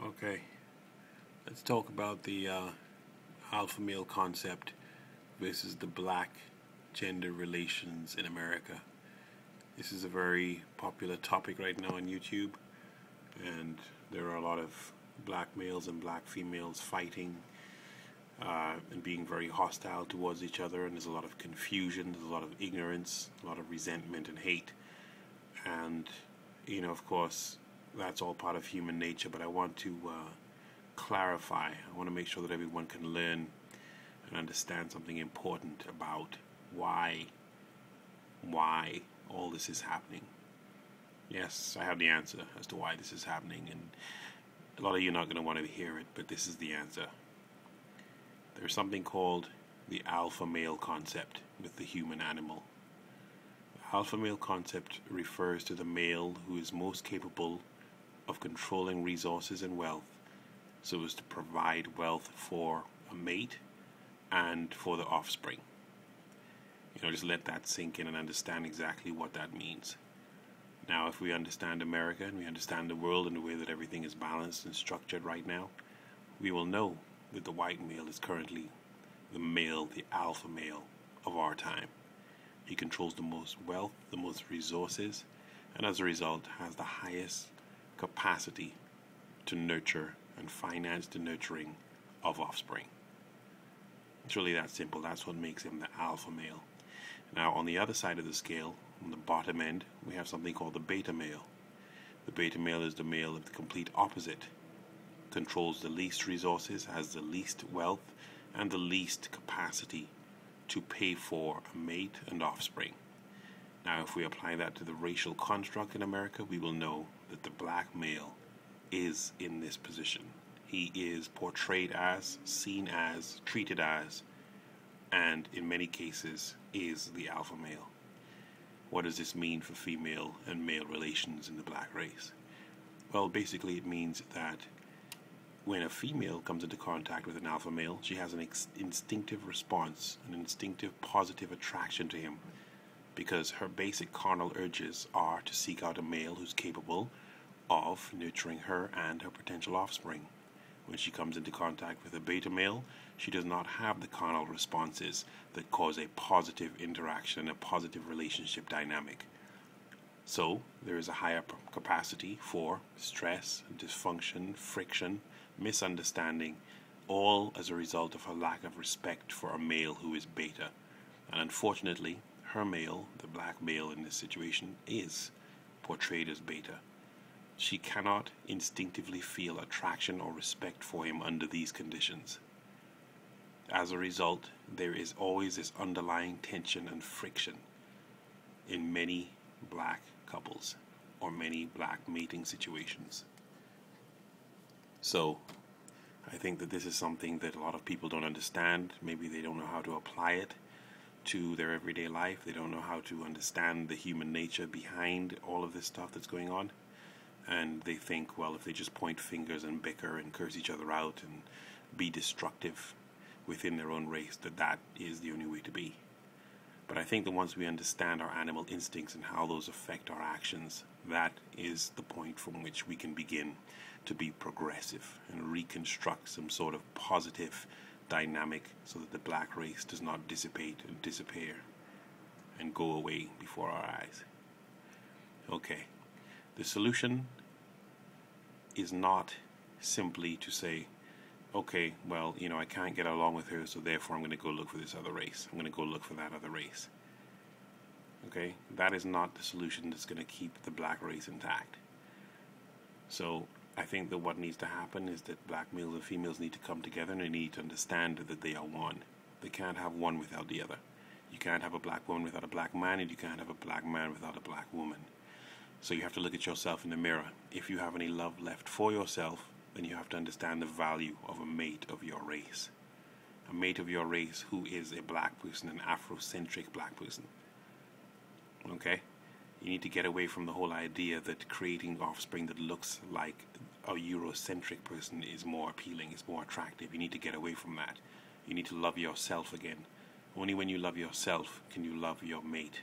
Okay, let's talk about the alpha male concept versus the black gender relations in America. This is a very popular topic right now on YouTube, and there are a lot of black males and black females fighting and being very hostile towards each other, and there's a lot of confusion, there's a lot of ignorance, a lot of resentment and hate. And, of course, that's all part of human nature, but I want to clarify. I want to make sure that everyone can learn and understand something important about why all this is happening. Yes, I have the answer as to why this is happening, and a lot of you are not going to want to hear it, but this is the answer. There's something called the alpha male concept with the human animal. The alpha male concept refers to the male who is most capable of controlling resources and wealth so as to provide wealth for a mate and for the offspring. Just let that sink in and understand exactly what that means. Now, if we understand America and we understand the world and the way that everything is balanced and structured right now, we will know that the white male is currently the alpha male of our time. He controls the most wealth, the most resources, and as a result has the highest capacity to nurture and finance the nurturing of offspring. It's really that simple. That's what makes him the alpha male. Now, on the other side of the scale, on the bottom end, we have something called the beta male. The beta male is the male of the complete opposite. Controls the least resources, has the least wealth, and the least capacity to pay for a mate and offspring. Now, if we apply that to the racial construct in America, we will know that the black male is in this position. He is portrayed as, seen as, treated as, and in many cases is the alpha male. What does this mean for female and male relations in the black race? Well, basically it means that when a female comes into contact with an alpha male, she has an instinctive response, an instinctive positive attraction to him, because her basic carnal urges are to seek out a male who's capable of nurturing her and her potential offspring. When she comes into contact with a beta male, she does not have the carnal responses that cause a positive interaction, a positive relationship dynamic. So there is a higher capacity for stress, dysfunction, friction, misunderstanding, all as a result of her lack of respect for a male who is beta. And unfortunately, her male, the black male in this situation, is portrayed as beta. She cannot instinctively feel attraction or respect for him under these conditions. As a result, there is always this underlying tension and friction in many black couples or many black mating situations. So, I think that this is something that a lot of people don't understand. Maybe they don't know how to apply it to their everyday life. They don't know how to understand the human nature behind all of this stuff that's going on. And they think, well, if they just point fingers and bicker and curse each other out and be destructive within their own race, that is the only way to be. But I think that once we understand our animal instincts and how those affect our actions, that is the point from which we can begin to be progressive and reconstruct some sort of positive dynamic so that the black race does not dissipate and disappear and go away before our eyes. Okay. The solution is not simply to say, okay, well, I can't get along with her, so therefore I'm going to go look for this other race. I'm going to go look for that other race. Okay? That is not the solution that's going to keep the black race intact. So I think that what needs to happen is that black males and females need to come together and they need to understand that they are one. They can't have one without the other. You can't have a black woman without a black man, and you can't have a black man without a black woman. So you have to look at yourself in the mirror. If you have any love left for yourself, then you have to understand the value of a mate of your race. A mate of your race who is a black person, an Afrocentric black person. Okay? You need to get away from the whole idea that creating offspring that looks like a Eurocentric person is more appealing, is more attractive. You need to get away from that. You need to love yourself again. Only when you love yourself can you love your mate,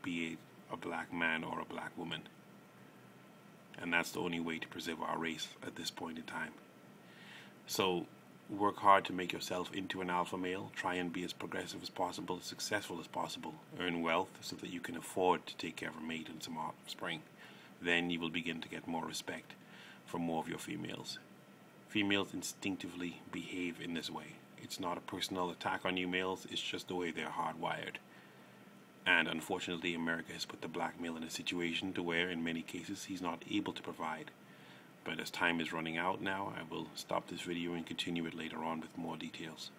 be it a black man or a black woman. and that's the only way to preserve our race at this point in time. So work hard to make yourself into an alpha male. Try and be as progressive as possible, as successful as possible. Earn wealth so that you can afford to take care of a mate and some offspring. Then you will begin to get more respect from more of your females. Females instinctively behave in this way. It's not a personal attack on you males, it's just the way they're hardwired. And unfortunately, America has put the black male in a situation to where, in many cases, he's not able to provide. But as time is running out now, I will stop this video and continue it later on with more details.